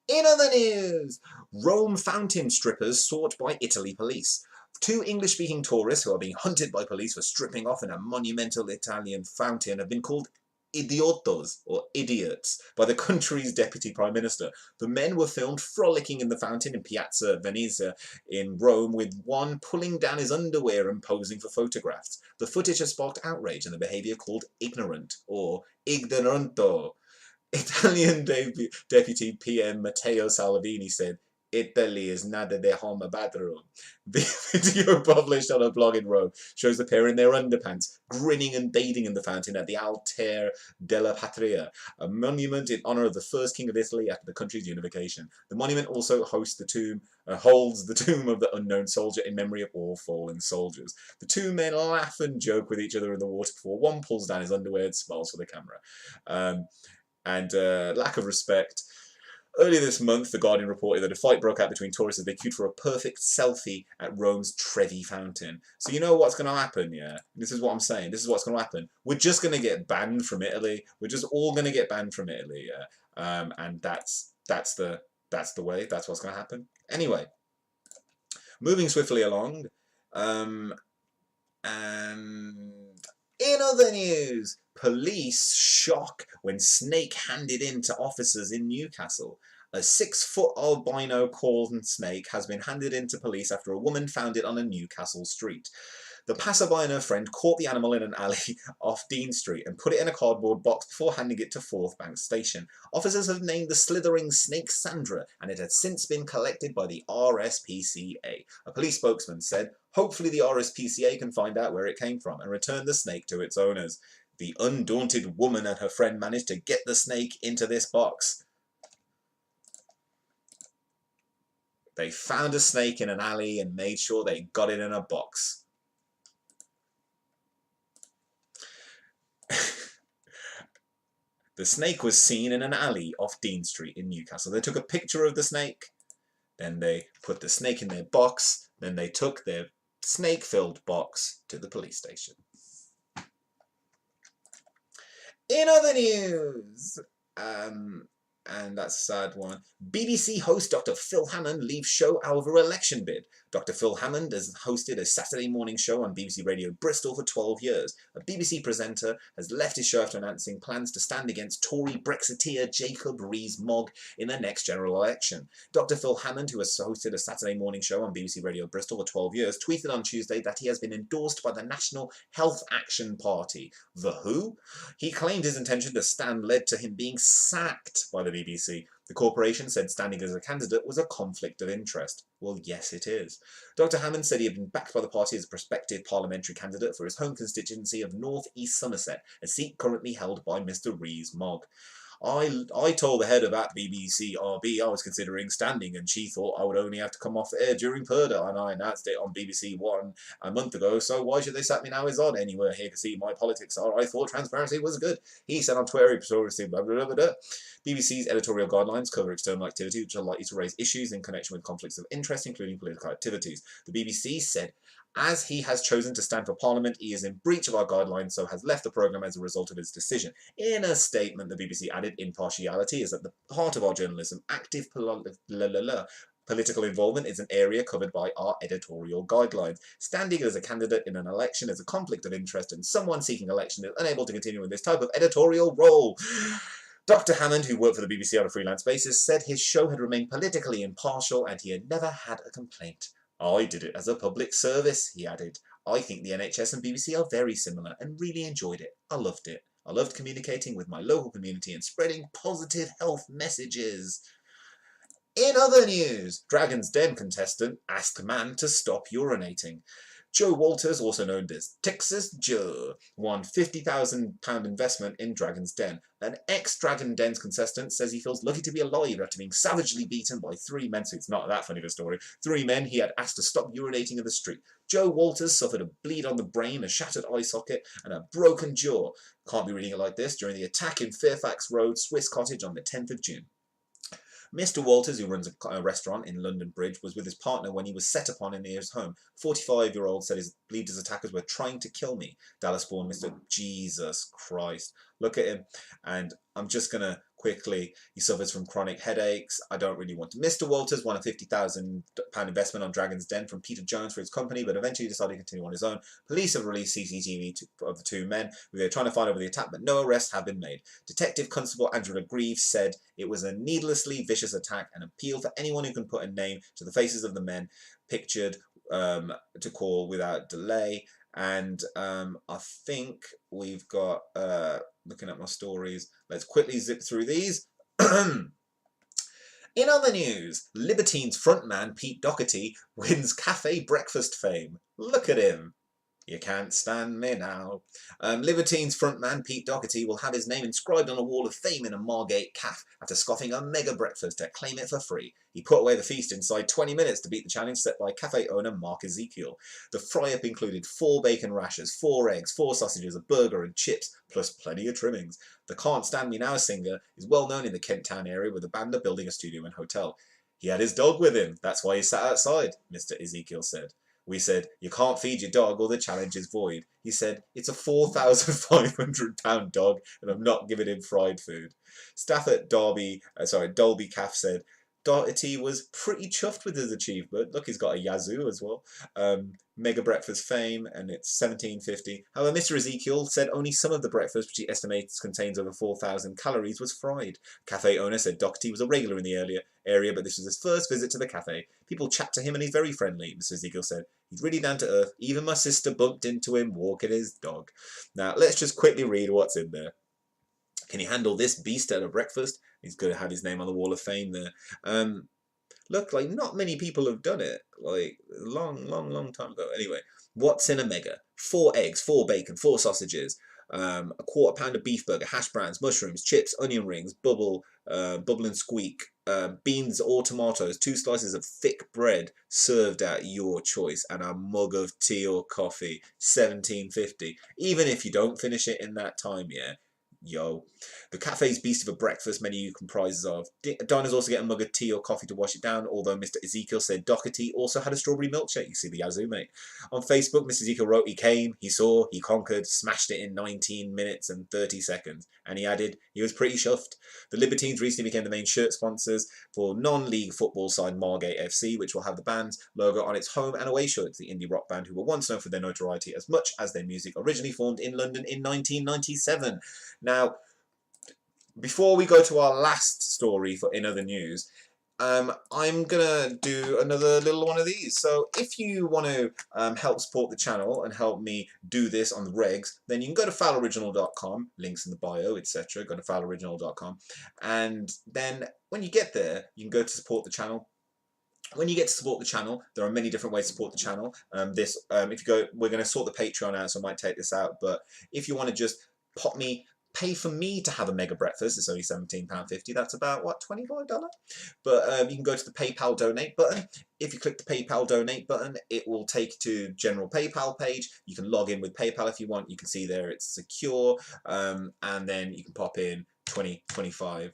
in other news, Rome fountain strippers sought by Italy police. Two English-speaking tourists who are being hunted by police for stripping off in a monumental Italian fountain have been called idiotos, or idiots, by the country's deputy prime minister. The men were filmed frolicking in the fountain in Piazza Venezia in Rome, with one pulling down his underwear and posing for photographs. The footage has sparked outrage and the behaviour called ignorant, or ignoranto. Italian Deputy PM Matteo Salvini said, Italy is nada de home bathroom. The video published on a blog in Rome shows the pair in their underpants, grinning and bathing in the fountain at the Altar della Patria, a monument in honor of the first king of Italy after the country's unification. The monument also holds the tomb of the unknown soldier in memory of all fallen soldiers. The two men laugh and joke with each other in the water before one pulls down his underwear and smiles for the camera. Lack of respect. Earlier this month, The Guardian reported that a fight broke out between tourists as they queued for a perfect selfie at Rome's Trevi fountain. So you know what's going to happen, yeah? This is what I'm saying. This is what's going to happen. We're just going to get banned from Italy. We're just all going to get banned from Italy, yeah? And that's the way. That's what's going to happen. Anyway, moving swiftly along. And in other news, police shock when snake handed in to officers in Newcastle. A 6-foot albino corn snake has been handed in to police after a woman found it on a Newcastle street. The passerby and her friend caught the animal in an alley off Dean Street and put it in a cardboard box before handing it to Forth Bank Station. Officers have named the slithering snake Sandra, and it has since been collected by the RSPCA. A police spokesman said, "Hopefully the RSPCA can find out where it came from and return the snake to its owners." The undaunted woman and her friend managed to get the snake into this box. They found a snake in an alley and made sure they got it in a box. The snake was seen in an alley off Dean Street in Newcastle. They took a picture of the snake, then they put the snake in their box, then they took their snake-filled box to the police station. In other news, and that's a sad one, BBC host Dr. Phil Hammond leaves show over election bid. Dr. Phil Hammond has hosted a Saturday morning show on BBC Radio Bristol for 12 years. A BBC presenter has left his show after announcing plans to stand against Tory Brexiteer Jacob Rees-Mogg in the next general election. Dr. Phil Hammond, who has hosted a Saturday morning show on BBC Radio Bristol for 12 years, tweeted on Tuesday that he has been endorsed by the National Health Action Party. The Who? He claimed his intention to stand led to him being sacked by the BBC. The corporation said standing as a candidate was a conflict of interest. Well, yes, it is. Dr. Hammond said he had been backed by the party as a prospective parliamentary candidate for his home constituency of North East Somerset, a seat currently held by Mr. Rees-Mogg. I told the head of that BBC RB I was considering standing, and she thought I would only have to come off air during Purdah, and I announced it on BBC One a month ago, so why should they sack me now is odd. Anywhere here to see my politics are. I thought transparency was good. He said on Twitter, blah, blah, blah, blah. BBC's editorial guidelines cover external activities which are likely to raise issues in connection with conflicts of interest, including political activities. The BBC said, as he has chosen to stand for Parliament, he is in breach of our guidelines, so has left the programme as a result of his decision. In a statement, the BBC added, impartiality is at the heart of our journalism. Active political involvement is an area covered by our editorial guidelines. Standing as a candidate in an election is a conflict of interest, and someone seeking election is unable to continue in this type of editorial role. Dr. Hammond, who worked for the BBC on a freelance basis, said his show had remained politically impartial and he had never had a complaint. I did it as a public service, he added. I think the NHS and BBC are very similar and really enjoyed it. I loved it. I loved communicating with my local community and spreading positive health messages. In other news, Dragon's Den contestant asked man to stop urinating. Joe Walters, also known as Texas Joe, won £50,000 investment in Dragon's Den. An ex-Dragon Den's contestant says he feels lucky to be alive after being savagely beaten by 3 men. So it's not that funny of a story. 3 men he had asked to stop urinating in the street. Joe Walters suffered a bleed on the brain, a shattered eye socket, and a broken jaw. Can't be reading it like this. During the attack in Fairfax Road, Swiss Cottage on the 10th of June. Mr. Walters, who runs a restaurant in London Bridge, was with his partner when he was set upon in his home. 45-year-old said his believed his attackers were trying to kill me. Dallas-born Mr. Jesus Christ. Look at him. And I'm just going to quickly, he suffers from chronic headaches. I don't really want to. Mr. Walters won a £50,000 investment on Dragon's Den from Peter Jones for his company, but eventually decided to continue on his own. Police have released CCTV of the 2 men. They're trying to find over the attack, but no arrests have been made. Detective Constable Angela Greaves said it was a needlessly vicious attack and appeal for anyone who can put a name to the faces of the men pictured to call without delay. And I think we've got, looking at my stories, let's quickly zip through these. In other news, Libertines frontman Pete Doherty wins cafe breakfast fame. Look at him. You can't stand me now. Libertines frontman Pete Doherty will have his name inscribed on a wall of fame in a Margate cafe after scoffing a mega breakfast to claim it for free. He put away the feast inside 20 minutes to beat the challenge set by cafe owner Mark Ezekiel. The fry-up included 4 bacon rashers, 4 eggs, 4 sausages, a burger and chips, plus plenty of trimmings. The Can't Stand Me Now singer is well known in the Kent Town area, with the band are building a studio and hotel. He had his dog with him, that's why he sat outside, Mr. Ezekiel said. We said, you can't feed your dog or the challenge is void. He said, it's a £4,500 dog and I'm not giving him fried food. Staff at Dolby Cafe said, Doherty was pretty chuffed with his achievement. Look, he's got a Yazoo as well. Mega breakfast fame, and it's $17.50. However, Mr. Ezekiel said only some of the breakfast, which he estimates contains over 4,000 calories, was fried. Cafe owner said Doherty was a regular in the area, but this was his first visit to the cafe. People chat to him and he's very friendly, Mr. Ezekiel said. He's really down to earth. Even my sister bumped into him walking his dog. Now, let's just quickly read what's in there. Can he handle this beast at a breakfast? He's going to have his name on the wall of fame there. Look, like, not many people have done it. Like, long time ago. Anyway, what's in a mega? 4 eggs, 4 bacon, 4 sausages, a quarter pound of beef burger, hash browns, mushrooms, chips, onion rings, bubble and squeak, beans or tomatoes, 2 slices of thick bread served at your choice, and a mug of tea or coffee, $17.50. Even if you don't finish it in that time, yeah. Yo. The cafe's beast of a breakfast menu comprises of diners also get a mug of tea or coffee to wash it down, although Mr. Ezekiel said Doherty also had a strawberry milkshake. You see the Yazoo, mate. On Facebook, Mr. Ezekiel wrote, he came, he saw, he conquered, smashed it in 19 minutes and 30 seconds. And he added, he was pretty chuffed. The Libertines recently became the main shirt sponsors for non-league football side Margate FC, which will have the band's logo on its home and away shirts. The indie rock band, who were once known for their notoriety as much as their music, originally formed in London in 1997. Now, before we go to our last story for In Other News, I'm going to do another little one of these. So if you want to help support the channel and help me do this on the regs, then you can go to fowloriginal.com, links in the bio, etc. Go to fowloriginal.com. And then when you get there, you can go to support the channel. When you get to support the channel, there are many different ways to support the channel. If you go, we're going to sort the Patreon out, so I might take this out. But if you want to just pay for me to have a mega breakfast, it's only £17.50. That's about, what, $25? But you can go to the PayPal donate button. If you click the PayPal donate button, it will take you to general PayPal page. You can log in with PayPal if you want. You can see there it's secure. And then you can pop in $25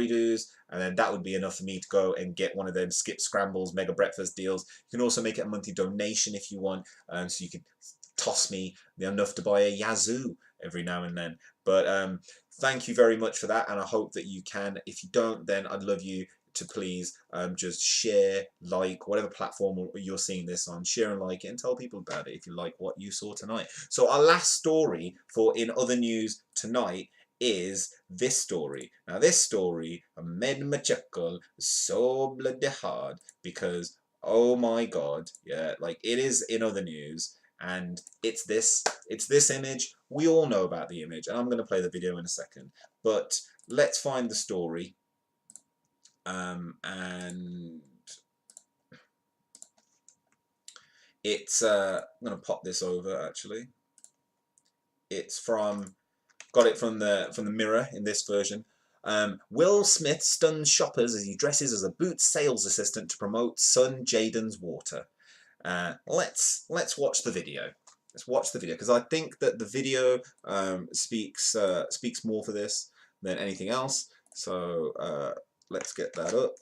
dues, and then that would be enough for me to go and get one of them skip scrambles mega breakfast deals. You can also make it a monthly donation if you want, so you can toss me enough to buy a Yazoo every now and then. But thank you very much for that, and I hope that you can. If you don't, then I'd love you to please just share, like, whatever platform you're seeing this on, share and like it and tell people about it if you like what you saw tonight. So our last story for In Other News tonight is this story. Now this story made me chuckle so bloody hard because, oh my god, yeah, like, it is In Other News, and it's this image. We all know about the image, and I'm going to play the video in a second, but let's find the story. And it's I'm going to pop this over. Actually, it's got it from the Mirror in this version. Will Smith stuns shoppers as he dresses as a Boots sales assistant to promote son Jaden's water. Let's watch the video. Let's watch the video, because I think that the video speaks more for this than anything else. So let's get that up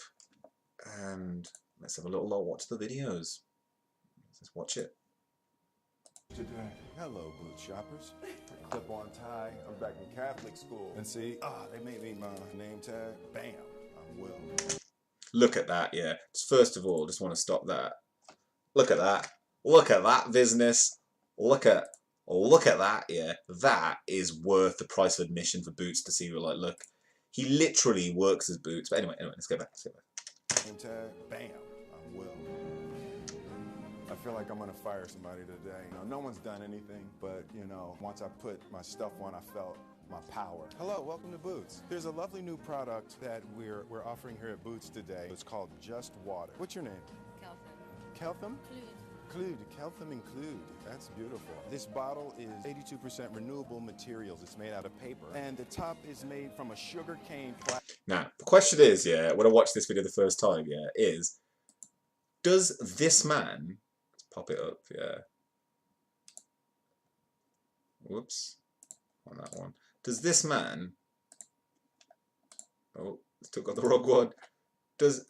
and let's have a little watch the videos. Let's watch it. Today. Hello, boot shoppers. Clip-on tie. I'm back in Catholic school. And see, they made me my name tag. Bam, I'm Will. Look at that, yeah. First of all, just want to stop that. Look at that. Look at that business. Look at that, yeah. That is worth the price of admission for Boots to see. We're like, look, he literally works as Boots. But anyway, let's go back. Name tag. Bam, I'm Will. I feel like I'm gonna fire somebody today. You know, no one's done anything, but you know, once I put my stuff on, I felt my power. Hello, welcome to Boots. There's a lovely new product that we're offering here at Boots today. It's called Just Water. What's your name? Keltham. Keltham? Clued. Keltham and Clued. That's beautiful. This bottle is 82% renewable materials. It's made out of paper. And the top is made from a sugar cane plastic. Now, the question is, yeah, when I watched this video the first time, yeah, is, does this man, let's pop it up, yeah. Whoops, on that one. Does this man, oh, still got the wrong one. Does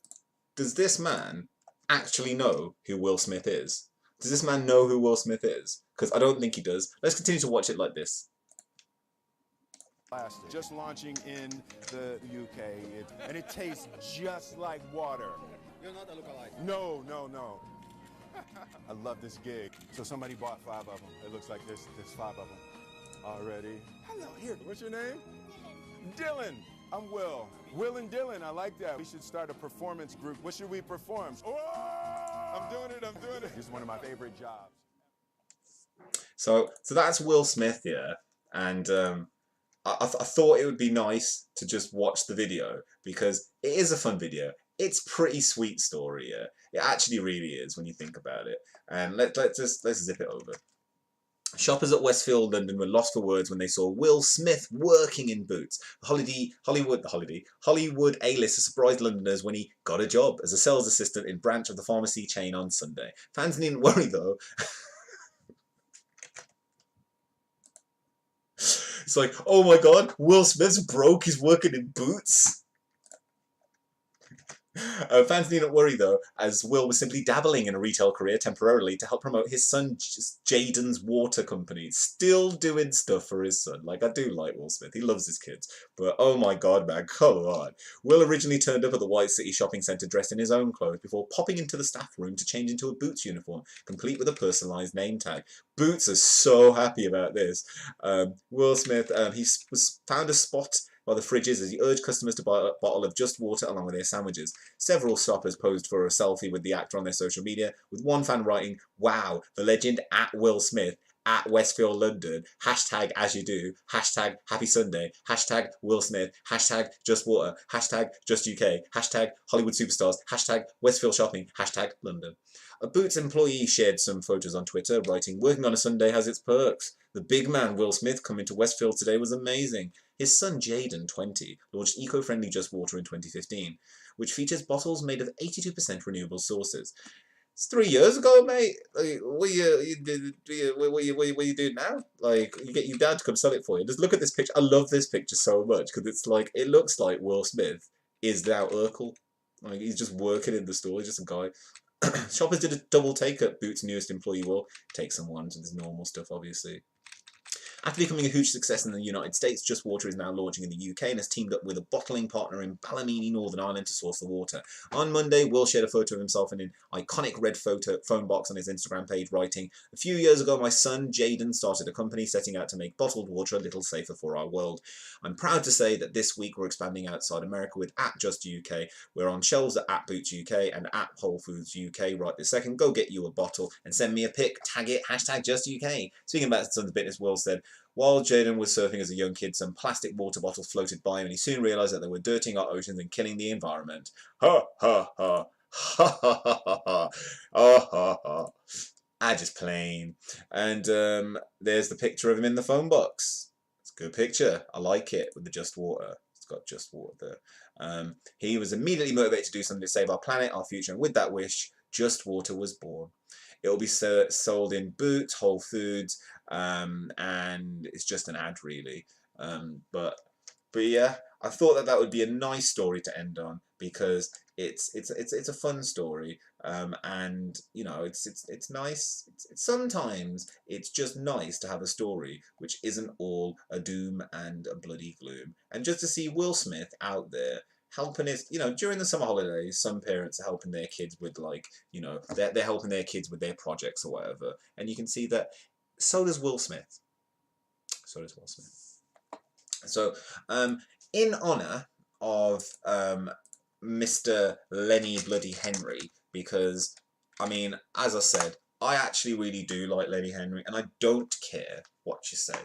this man actually know who Will Smith is? Does this man know who Will Smith is? Because I don't think he does. Let's continue to watch it like this. Plastic. Just launching in the UK, and it tastes just like water. You're not a lookalike. No, no, no. I love this gig. So somebody bought 5 of them. It looks like there's 5 of them already. Hello, here. What's your name? Dylan. I'm Will. Will and Dylan. I like that. We should start a performance group. What should we perform? Oh, I'm doing it. I'm doing it. It's one of my favorite jobs. So that's Will Smith, yeah, and I thought it would be nice to just watch the video because it is a fun video. It's a pretty sweet story, yeah. It actually really is when you think about it. And let's zip it over. Shoppers at Westfield London were lost for words when they saw Will Smith working in Boots. Hollywood A-lister surprised Londoners when he got a job as a sales assistant in branch of the pharmacy chain on Sunday. Fans needn't worry though. It's like, oh my god, Will Smith's broke, he's working in Boots. Fans needn't worry though, as Will was simply dabbling in a retail career temporarily to help promote his son Jaden's water company. Still doing stuff for his son. Like, I do like Will Smith, he loves his kids. But oh my god, man, come on. Will originally turned up at the White City shopping centre dressed in his own clothes before popping into the staff room to change into a Boots uniform, complete with a personalised name tag. Boots are so happy about this. Will Smith, he found a spot by the fridges as he urged customers to buy a bottle of Just Water along with their sandwiches. Several shoppers posed for a selfie with the actor on their social media, with one fan writing, "Wow, the legend at Will Smith, at Westfield London, hashtag as you do, hashtag happy Sunday, hashtag Will Smith, hashtag Just Water, hashtag Just UK, hashtag Hollywood Superstars, hashtag Westfield Shopping, hashtag London." A Boots employee shared some photos on Twitter, writing, "Working on a Sunday has its perks. The big man Will Smith coming to Westfield today was amazing. His son Jaden, 20, launched eco-friendly Just Water in 2015, which features bottles made of 82% renewable sources." It's 3 years ago, mate. Like, what you doing now? Like, you get your dad to come sell it for you. Just look at this picture. I love this picture so much because it's like, it looks like Will Smith is now Urkel. Like, he's just working in the store. He's just a guy. Shoppers did a double take at Boots' newest employee. Will take some ones with his normal stuff, obviously. After becoming a huge success in the United States, Just Water is now launching in the UK and has teamed up with a bottling partner in Ballymena, Northern Ireland to source the water. On Monday, Will shared a photo of himself in an iconic red phone box on his Instagram page, writing, "A few years ago, my son Jaden started a company setting out to make bottled water a little safer for our world. I'm proud to say that this week we're expanding outside America with @JustUK. We're on shelves at @Boots UK and @Whole Foods UK right this second. Go get you a bottle and send me a pic. Tag it, #JustUK. Speaking about Sons of Business, Will said, "While Jaden was surfing as a young kid, some plastic water bottles floated by him and he soon realised that they were dirtying our oceans and killing the environment. Ha ha ha. Ha ha ha ha. Ha ha ha. I just plain." And there's the picture of him in the phone box. It's a good picture. I like it with the Just Water. It's got Just Water there. He was immediately motivated to do something to save our planet, our future, and with that wish, Just Water was born. It will be sold in Boots, Whole Foods, and it's just an ad really. But yeah, I thought that would be a nice story to end on because it's a fun story, and you know it's nice. Sometimes it's just nice to have a story which isn't all a doom and a bloody gloom, and just to see Will Smith out there helping his, you know, during the summer holidays, some parents are helping their kids with, like, you know, they're helping their kids with their projects or whatever, and you can see that so does Will Smith. So does Will Smith. So, in honour of Mr. Lenny Bloody Henry, because, I mean, as I said, I actually really do like Lenny Henry, and I don't care what you say.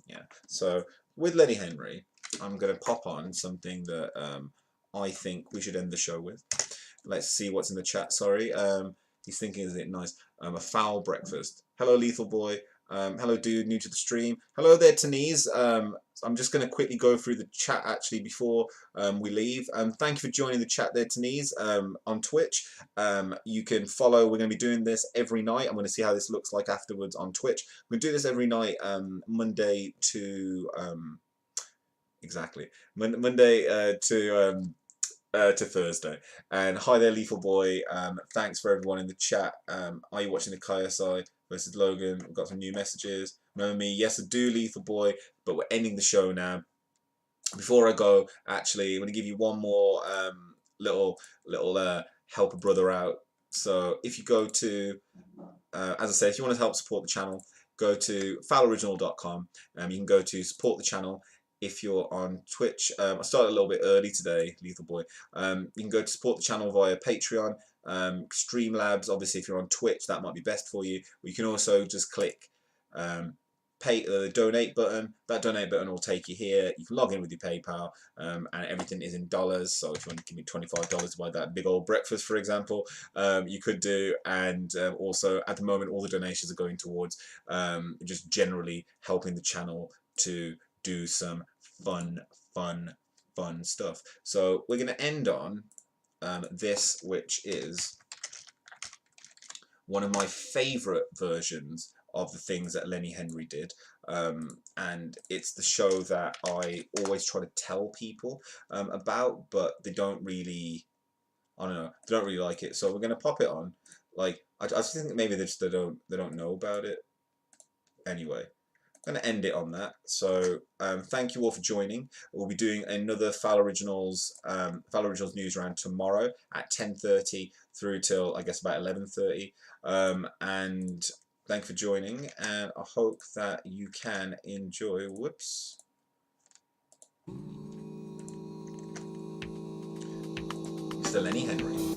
Yeah. So with Lenny Henry, I'm going to pop on something that I think we should end the show with. Let's see what's in the chat. Sorry. He's thinking, is it nice? A fowl breakfast. Hello, Lethal Boy. Hello, dude, new to the stream. Hello there, Tanise. I'm just going to quickly go through the chat, actually, before we leave. Thank you for joining the chat there, Tanise, on Twitch. You can follow. We're going to be doing this every night. I'm going to see how this looks like afterwards on Twitch. We're going to do this every night, Monday to... Monday to Thursday. And hi there, Lethal Boy. Thanks for everyone in the chat. Are you watching the KSI versus Logan? We've got some new messages. Remember me? Yes, I do, Lethal Boy. But we're ending the show now. Before I go, actually, I'm going to give you one more little help a brother out. So if you go to, as I said, if you want to help support the channel, go to fowloriginal.com. You can go to support the channel. If you're on Twitch, I started a little bit early today, Lethal Boy. You can go to support the channel via Patreon, Streamlabs. Obviously, if you're on Twitch, that might be best for you. Or you can also just click the donate button. That donate button will take you here. You can log in with your PayPal, and everything is in dollars. So if you want to give me $25 to buy that big old breakfast, for example, you could do. And also, at the moment, all the donations are going towards just generally helping the channel to do some fun stuff. So we're going to end on this, which is one of my favourite versions of the things that Lenny Henry did, and it's the show that I always try to tell people about, but they don't really, I don't know, they don't really like it. So we're going to pop it on. Like, I just think maybe they don't know about it. Anyway, I'm going to end it on that. So thank you all for joining. We'll be doing another Fowl Originals news round tomorrow at 10:30 through till, I guess, about 11:30. And thank you for joining, and I hope that you can enjoy. Whoops. Mr. Lenny Henry.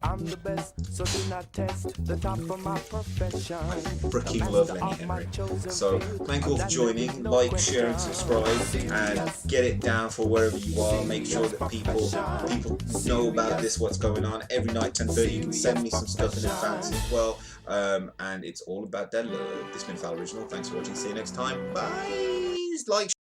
I'm the best, so do not test the top of my profession. I freaking love Lenny Henry. So thank you all for joining. Like, share, and subscribe, and get it down for wherever you are. Make sure that people know about this, what's going on. Every night 10:30, you can send me some stuff in advance as well. And it's all about that love. This has been Fowl Original. Thanks for watching. See you next time. Bye. Like.